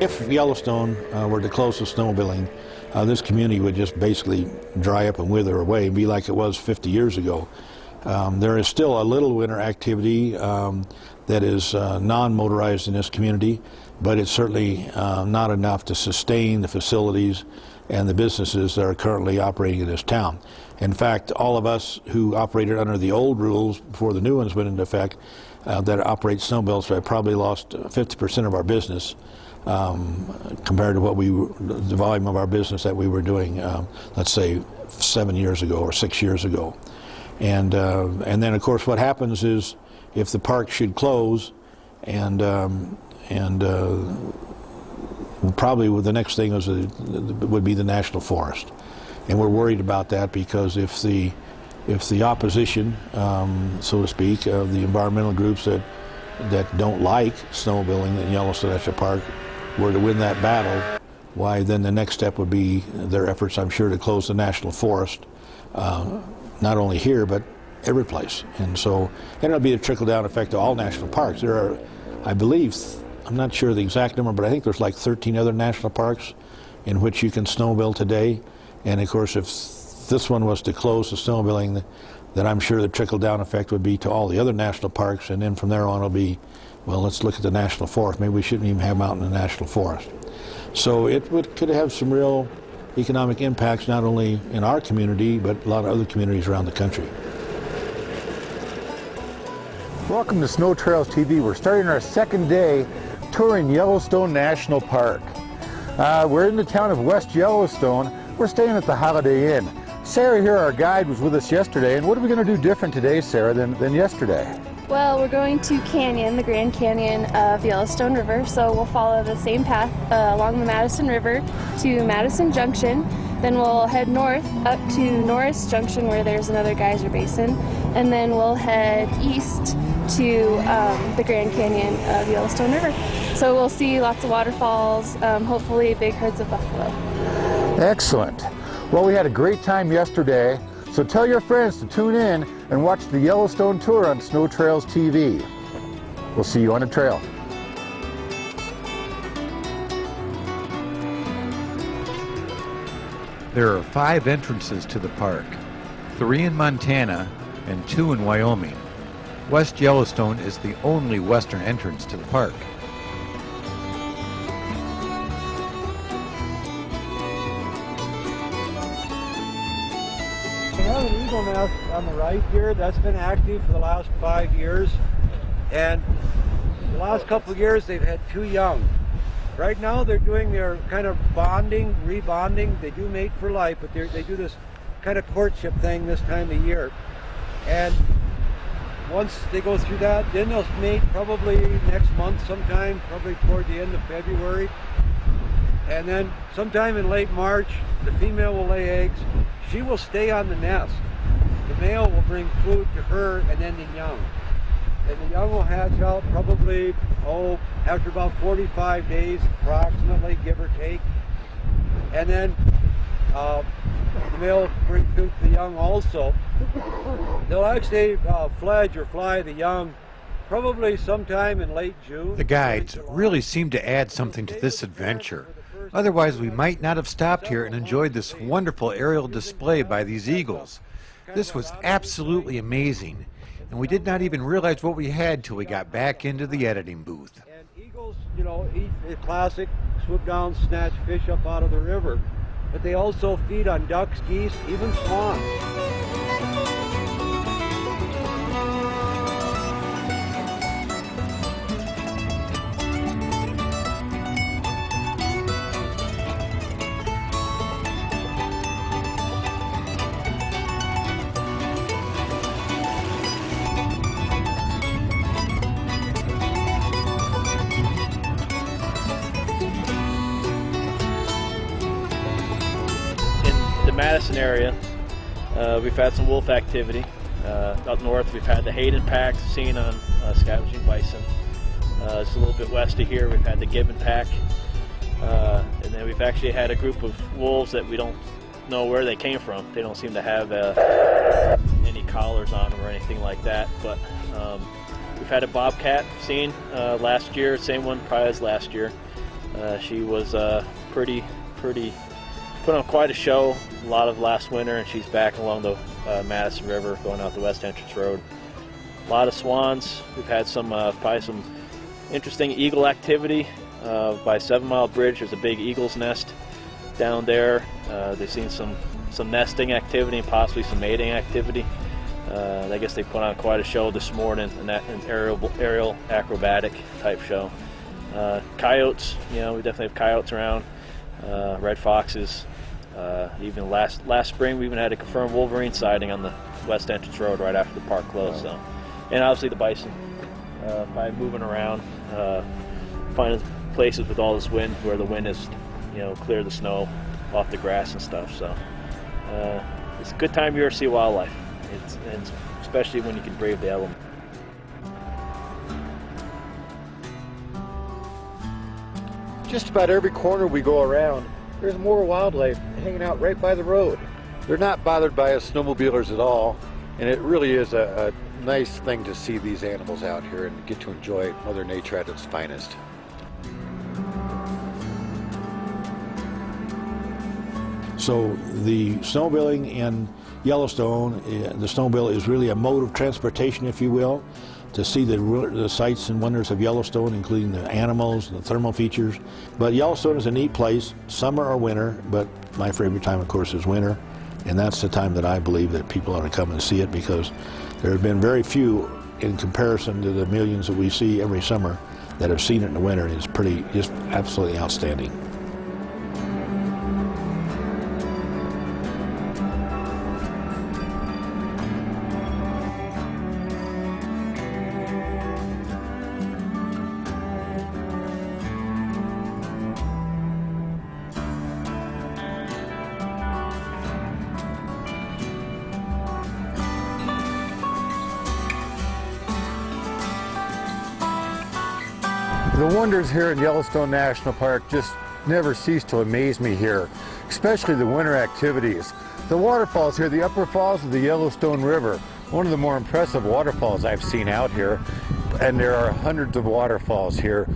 If Yellowstone were to close to snowmobiling, this community would just basically dry up and wither away and be like it was 50 years ago. There is still a little winter activity that is non-motorized in this community, but it's certainly not enough to sustain the facilities and the businesses that are currently operating in this town. In fact, all of us who operated under the old rules before the new ones went into effect that operate snowmobiles have probably lost 50% of our business compared to what the volume of our business that we were doing, let's say 7 years ago or 6 years ago. And then of course what happens is if the park should close probably the next thing would be the national forest, and we're worried about that because if the opposition, so to speak, of the environmental groups that don't like snowmobiling in Yellowstone National Park were to win that battle, why then the next step would be their efforts, I'm sure, to close the national forest, not only here but every place. And so it'll be a trickle-down effect to all national parks. There are, I believe, I'm not sure the exact number, but I think there's like 13 other national parks in which you can snowmobile today. And of course, if this one was to close to snowmobiling, then I'm sure the trickle-down effect would be to all the other national parks, and then from there on it'll be, well, let's look at the national forest. Maybe we shouldn't even have them out in the national forest. So it could have some real economic impacts, not only in our community, but a lot of other communities around the country. Welcome to SnowTrails TV. We're starting our second day touring Yellowstone National Park. We're in the town of West Yellowstone. We're staying at the Holiday Inn. Sarah here, our guide, was with us yesterday, and what are we going to do different today, Sarah, than yesterday? Well, we're going to Canyon, the Grand Canyon of Yellowstone River, so we'll follow the same path along the Madison River to Madison Junction. Then we'll head north up to Norris Junction where there's another geyser basin, and then we'll head east to the Grand Canyon of Yellowstone River. So we'll see lots of waterfalls, hopefully big herds of buffalo. Excellent. Well, we had a great time yesterday, so tell your friends to tune in and watch the Yellowstone tour on SnowTrails TV. We'll see you on the trail. There are 5 entrances to the park, 3 in Montana and 2 in Wyoming. West Yellowstone is the only western entrance to the park. We have an eagle nest on the right here that's been active for the last 5 years, and the last couple of years they've had 2 young. Right now they're doing their kind of bonding, rebonding. They do mate for life, but they do this kind of courtship thing this time of year. And once they go through that, then they'll mate probably next month sometime, probably toward the end of February. And then sometime in late March, the female will lay eggs. She will stay on the nest. The male will bring food to her and then the young. And the young will hatch out probably, after about 45 days approximately, give or take. And then the male will bring food to the young also. They'll actually fledge or fly the young probably sometime in late June. The guides really seem to add something to this adventure. Otherwise, we might not have stopped here and enjoyed this wonderful aerial display by these eagles. This was absolutely amazing, and we did not even realize what we had till we got back into the editing booth. And eagles, you know, eat the classic swoop down, snatch fish up out of the river, but they also feed on ducks, geese, even swans. Madison area, we've had some wolf activity. Up north we've had the Hayden pack seen on scavenging bison. It's a little bit west of here we've had the gibbon pack, and then we've actually had a group of wolves that we don't know where they came from. They don't seem to have any collars on them or anything like that, but we've had a bobcat seen last year, same one probably as last year. She was pretty put on quite a show a lot of last winter, and she's back along the Madison River going out the West Entrance Road. A lot of swans. We've had some probably some interesting eagle activity by 7 Mile Bridge. There's a big eagle's nest down there. They've seen some nesting activity and possibly some mating activity. I guess they put on quite a show this morning, an aerial acrobatic type show. Coyotes, we definitely have coyotes around. Red foxes. Even last spring, we even had a confirmed wolverine sighting on the West Entrance Road right after the park closed. So, and obviously the bison, by moving around, finding places with all this wind where the wind is, clear the snow off the grass and stuff. So it's a good time of year to see wildlife. And especially when you can brave the element. Just about every corner we go around, there's more wildlife hanging out right by the road. They're not bothered by us snowmobilers at all, and it really is a nice thing to see these animals out here and get to enjoy Mother Nature at its finest. So the snowmobiling in Yellowstone, the snowmobile is really a mode of transportation, if you will, to see the sights and wonders of Yellowstone, including the animals and the thermal features. But Yellowstone is a neat place, summer or winter, but my favorite time, of course, is winter. And that's the time that I believe that people ought to come and see it, because there have been very few in comparison to the millions that we see every summer that have seen it in the winter. It's just absolutely outstanding. The wonders here in Yellowstone National Park just never cease to amaze me here, especially the winter activities. The waterfalls here, the upper falls of the Yellowstone River, one of the more impressive waterfalls I've seen out here, and there are hundreds of waterfalls here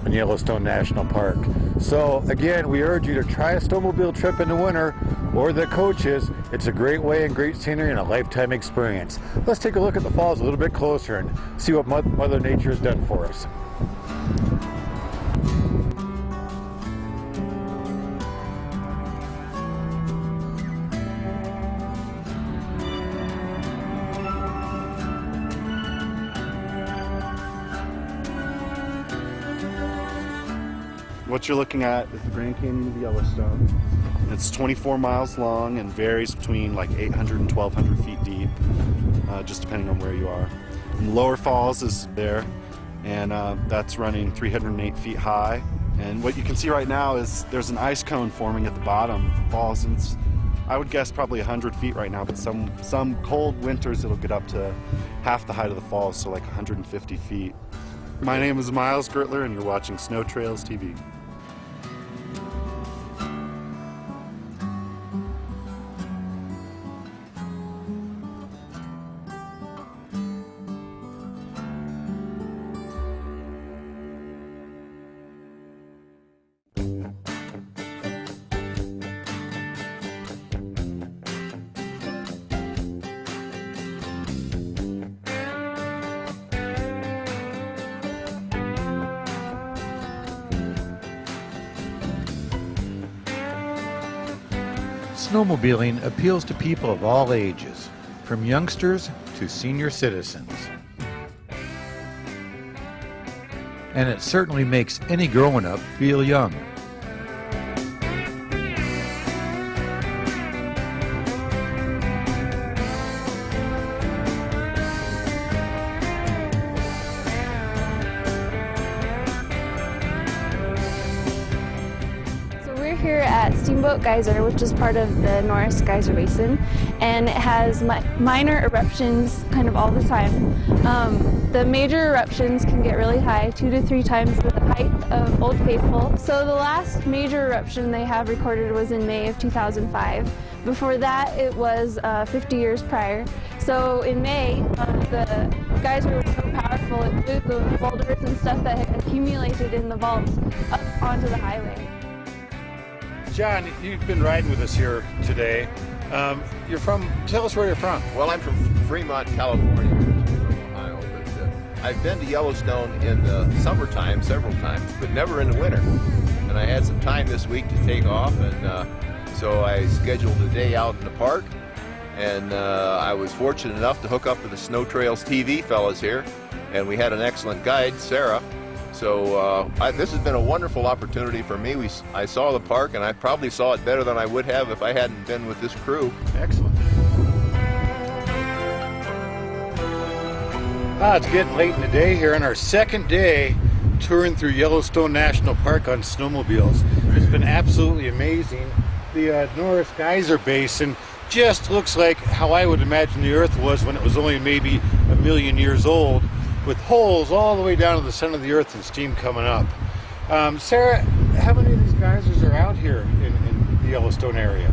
in Yellowstone National Park. So again, we urge you to try a snowmobile trip in the winter, or the coaches. It's a great way and great scenery and a lifetime experience. Let's take a look at the falls a little bit closer and see what Mother Nature has done for us. What you're looking at is the Grand Canyon of Yellowstone. It's 24 miles long and varies between like 800 and 1,200 feet deep, just depending on where you are. And the lower falls is there, and that's running 308 feet high. And what you can see right now is there's an ice cone forming at the bottom of the falls, and it's, I would guess, probably 100 feet right now, but some cold winters it'll get up to half the height of the falls, so like 150 feet. My name is Miles Gertler, and you're watching SnowTrails TV. Snowmobiling appeals to people of all ages, from youngsters to senior citizens. And it certainly makes any grown-up feel young. Here at Steamboat Geyser, which is part of the Norris Geyser Basin, and it has minor eruptions kind of all the time. The major eruptions can get really high, 2 to 3 times the height of Old Faithful. So the last major eruption they have recorded was in May of 2005. Before that, it was 50 years prior. So in May, the geyser was so powerful it blew the boulders and stuff that had accumulated in the vaults up onto the highway. John, you've been riding with us here today. Tell us where you're from. Well, I'm from Fremont, California, Ohio, but I've been to Yellowstone in the summertime several times, but never in the winter. And I had some time this week to take off, and so I scheduled a day out in the park, and I was fortunate enough to hook up with the SnowTrails TV fellas here, and we had an excellent guide, Sarah. So this has been a wonderful opportunity for me. I saw the park, and I probably saw it better than I would have if I hadn't been with this crew. Excellent. It's getting late in the day here on our second day touring through Yellowstone National Park on snowmobiles. It's been absolutely amazing. The Norris Geyser Basin just looks like how I would imagine the Earth was when it was only maybe 1 million years old, with holes all the way down to the center of the Earth and steam coming up. Sarah, how many of these geysers are out here in the Yellowstone area?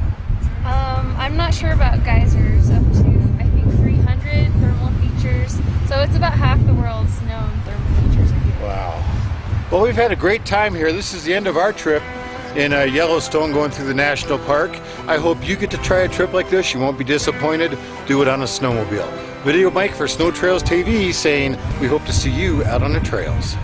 I'm not sure about geysers, up to I think 300 thermal features, so it's about half the world's known thermal features are here. Wow. Well, we've had a great time here. This is the end of our trip in Yellowstone, going through the national park. I hope you get to try a trip like this. You won't be disappointed. Do it on a snowmobile. Video Mike for SnowTrails TV saying we hope to see you out on the trails.